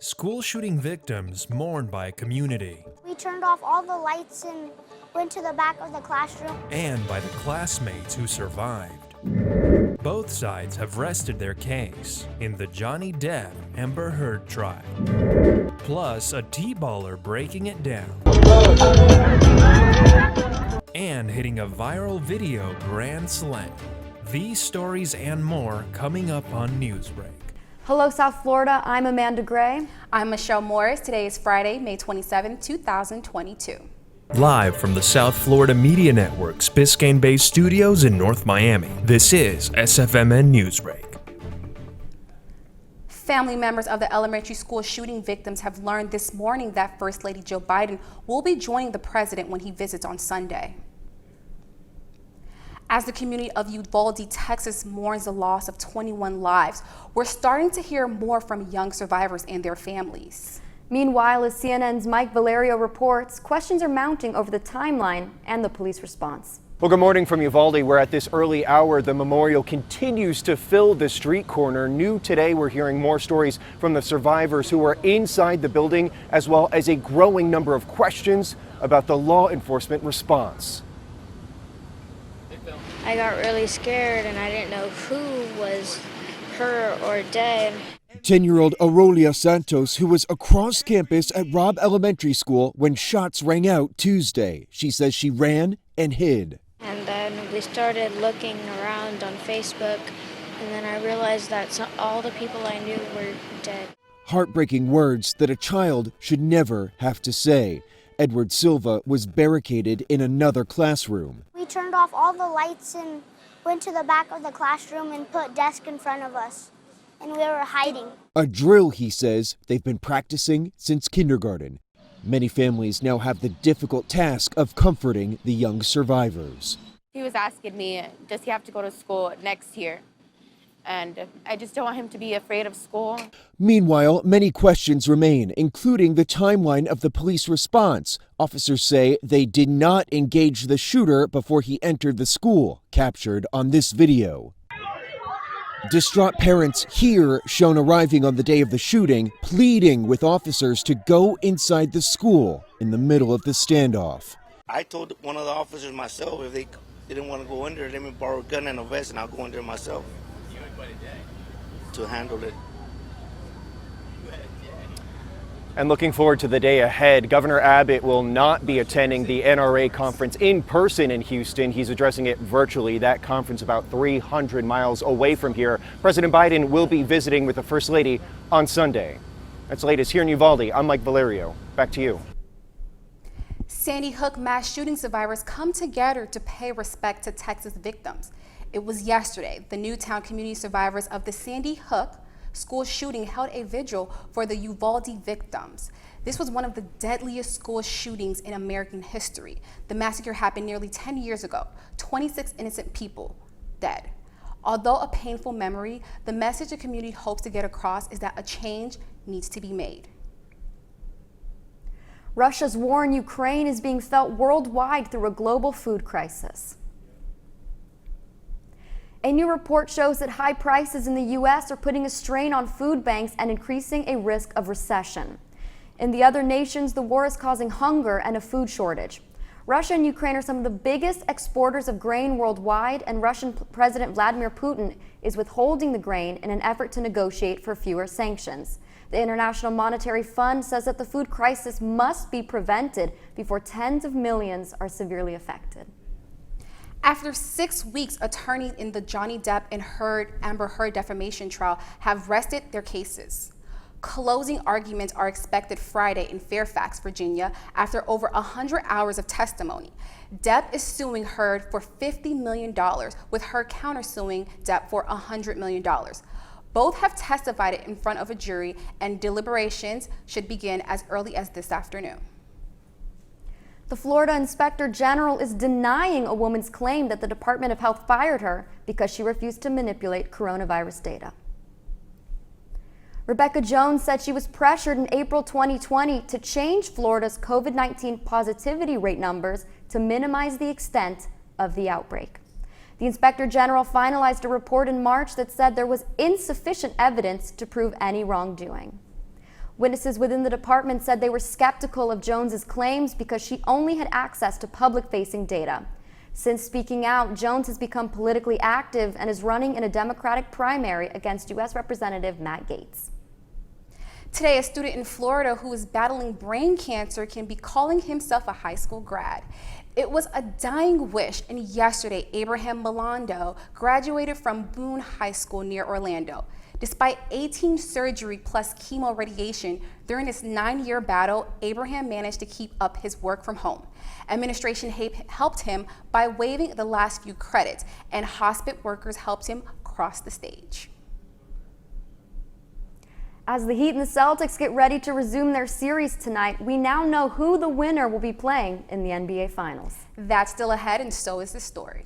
School shooting victims mourned by community. We turned off all the lights and went to the back of the classroom. And by the classmates who survived. Both sides have rested their case in the Johnny Depp Amber Heard trial. Plus a T-baller breaking it down. And hitting a viral video grand slam. These stories and more coming up on Newsbreak. Hello, South Florida. I'm Amanda Gray. I'm Michelle Morris. Today is Friday, May 27, 2022. Live from the South Florida Media Network's Biscayne-based studios in North Miami, this is SFMN Newsbreak. Family members of the elementary school shooting victims have learned this morning that First Lady Joe Biden will be joining the president when he visits on Sunday. As the community of Uvalde, Texas mourns the loss of 21 lives, we're starting to hear more from young survivors and their families. Meanwhile, as CNN's Mike Valerio reports, questions are mounting over the timeline and the police response. Well, good morning from Uvalde, where at this early hour, the memorial continues to fill the street corner. New today, we're hearing more stories from the survivors who were inside the building, as well as a growing number of questions about the law enforcement response. I got really scared and I didn't know who was hurt or dead. 10-year-old Aurelia Santos, who was across campus at Robb Elementary School when shots rang out Tuesday. She says she ran and hid. And then we started looking around on Facebook, and then I realized that all the people I knew were dead. Heartbreaking words that a child should never have to say. Edward Silva was barricaded in another classroom. We turned off all the lights and went to the back of the classroom and put desks in front of us. And we were hiding. A drill, he says, they've been practicing since kindergarten. Many families now have the difficult task of comforting the young survivors. He was asking me, does he have to go to school next year? And I just don't want him to be afraid of school. Meanwhile, many questions remain, including the timeline of the police response. Officers say they did not engage the shooter before he entered the school, captured on this video. Distraught parents here shown arriving on the day of the shooting, pleading with officers to go inside the school in the middle of the standoff. I told one of the officers myself if they didn't want to go in there, let me borrow a gun and a vest and I'll go in there myself to handle it. And looking forward to the day ahead, Governor Abbott will not be attending the NRA conference in person in Houston. He's addressing it virtually. That conference about 300 miles away from here. President Biden will be visiting with the First Lady on Sunday. That's the latest here in Uvalde. I'm Mike Valerio. Back to you. Sandy Hook mass shooting survivors come together to pay respect to Texas victims. It was yesterday, the Newtown community survivors of the Sandy Hook school shooting held a vigil for the Uvalde victims. This was one of the deadliest school shootings in American history. The massacre happened nearly 10 years ago, 26 innocent people dead. Although a painful memory, the message the community hopes to get across is that a change needs to be made. Russia's war in Ukraine is being felt worldwide through a global food crisis. A new report shows that high prices in the U.S. are putting a strain on food banks and increasing a risk of recession. In the other nations, the war is causing hunger and a food shortage. Russia and Ukraine are some of the biggest exporters of grain worldwide, and Russian President Vladimir Putin is withholding the grain in an effort to negotiate for fewer sanctions. The International Monetary Fund says that the food crisis must be prevented before tens of millions are severely affected. After 6 weeks, attorneys in the Johnny Depp and Amber Heard defamation trial have rested their cases. Closing arguments are expected Friday in Fairfax, Virginia, after over 100 hours of testimony. Depp is suing Heard for $50 million, with Heard countersuing Depp for $100 million. Both have testified in front of a jury, and deliberations should begin as early as this afternoon. The Florida Inspector General is denying a woman's claim that the Department of Health fired her because she refused to manipulate coronavirus data. Rebecca Jones said she was pressured in April 2020 to change Florida's COVID-19 positivity rate numbers to minimize the extent of the outbreak. The Inspector General finalized a report in March that said there was insufficient evidence to prove any wrongdoing. Witnesses within the department said they were skeptical of Jones's claims because she only had access to public-facing data. Since speaking out, Jones has become politically active and is running in a Democratic primary against U.S. Representative Matt Gaetz. Today, a student in Florida who is battling brain cancer can be calling himself a high school grad. It was a dying wish, and yesterday, Abraham Milando graduated from Boone High School near Orlando. Despite 18 surgery plus chemo radiation, during this 9-year battle, Abraham managed to keep up his work from home. Administration helped him by waiving the last few credits, and hospice workers helped him cross the stage. As the Heat and the Celtics get ready to resume their series tonight, we now know who the winner will be playing in the NBA Finals. That's still ahead, and so is the story.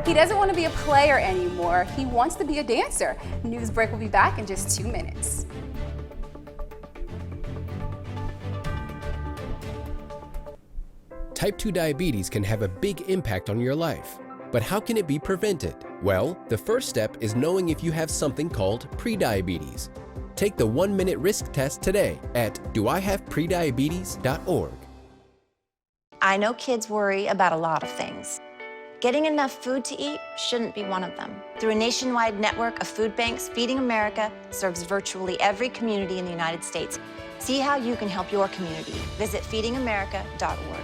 He doesn't want to be a player anymore. He wants to be a dancer. Newsbreak will be back in just 2 minutes. Type 2 diabetes can have a big impact on your life. But how can it be prevented? Well, the first step is knowing if you have something called prediabetes. Take the 1-minute risk test today at doihaveprediabetes.org. I know kids worry about a lot of things. Getting enough food to eat shouldn't be one of them. Through a nationwide network of food banks, Feeding America serves virtually every community in the United States. See how you can help your community. Visit feedingamerica.org.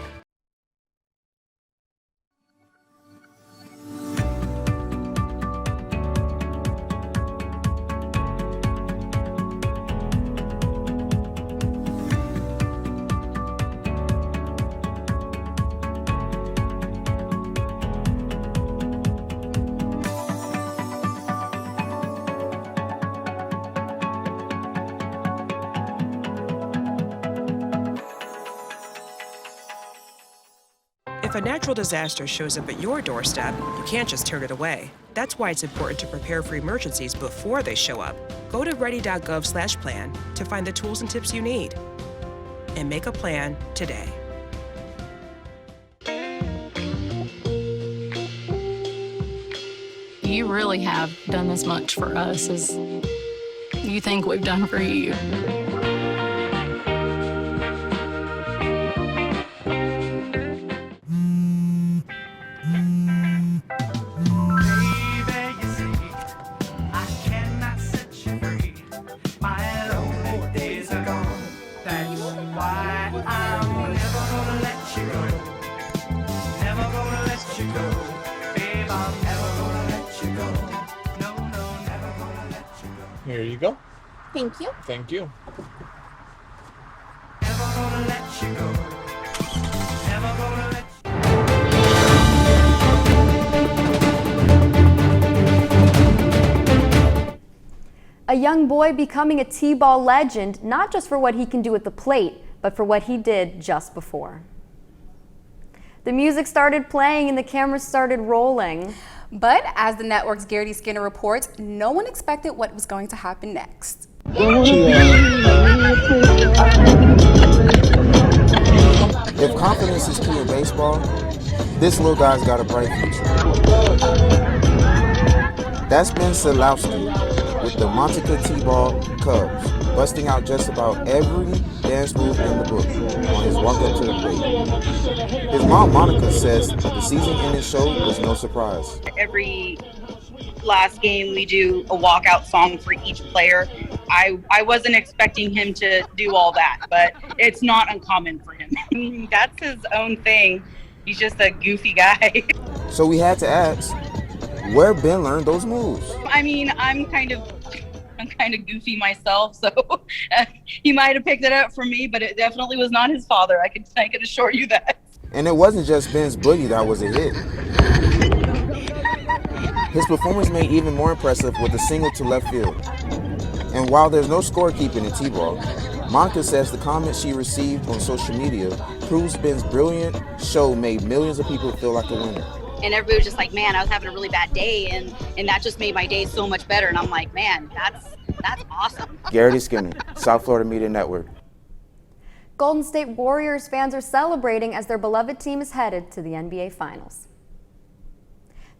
If a natural disaster shows up at your doorstep, you can't just turn it away. That's why it's important to prepare for emergencies before they show up. Go to ready.gov/plan to find the tools and tips you need. And make a plan today. You really have done as much for us as you think we've done for you. Here you go. Thank you. Thank you. A young boy becoming a T-ball legend, not just for what he can do at the plate, but for what he did just before. The music started playing and the cameras started rolling. But as the network's Garrity Skinner reports, no one expected what was going to happen next. If confidence is key in baseball, this little guy's got a bright future. That's Ben Selowski with the Montica T-Ball Cubs, busting out just about every dance move in the book on his walk up to the plate. His mom, Monica, says that the season-ending show was no surprise. Every last game we do a walkout song for each player. I wasn't expecting him to do all that, but it's not uncommon for him. That's his own thing. He's just a goofy guy. So we had to ask, where Ben learned those moves? I mean, I'm kind of goofy myself, so he might have picked it up from me, but it definitely was not his father. I can assure you that. And it wasn't just Ben's boogie that was a hit. His performance made even more impressive with a single to left field. And while there's no scorekeeping in T-ball, Monica says the comments she received on social media proves Ben's brilliant show made millions of people feel like a winner. And everybody was just like, man, I was having a really bad day, and that just made my day so much better. And I'm like, man, that's awesome. Garrity Skinner, South Florida Media Network. Golden State Warriors fans are celebrating as their beloved team is headed to the NBA Finals.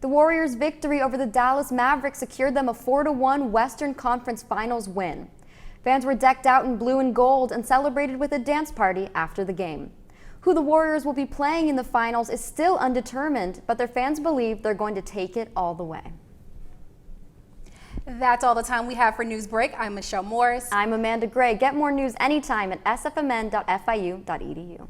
The Warriors' victory over the Dallas Mavericks secured them a 4-1 Western Conference Finals win. Fans were decked out in blue and gold and celebrated with a dance party after the game. Who the Warriors will be playing in the finals is still undetermined, but their fans believe they're going to take it all the way. That's all the time we have for Newsbreak. I'm Michelle Morris. I'm Amanda Gray. Get more news anytime at sfmn.fiu.edu.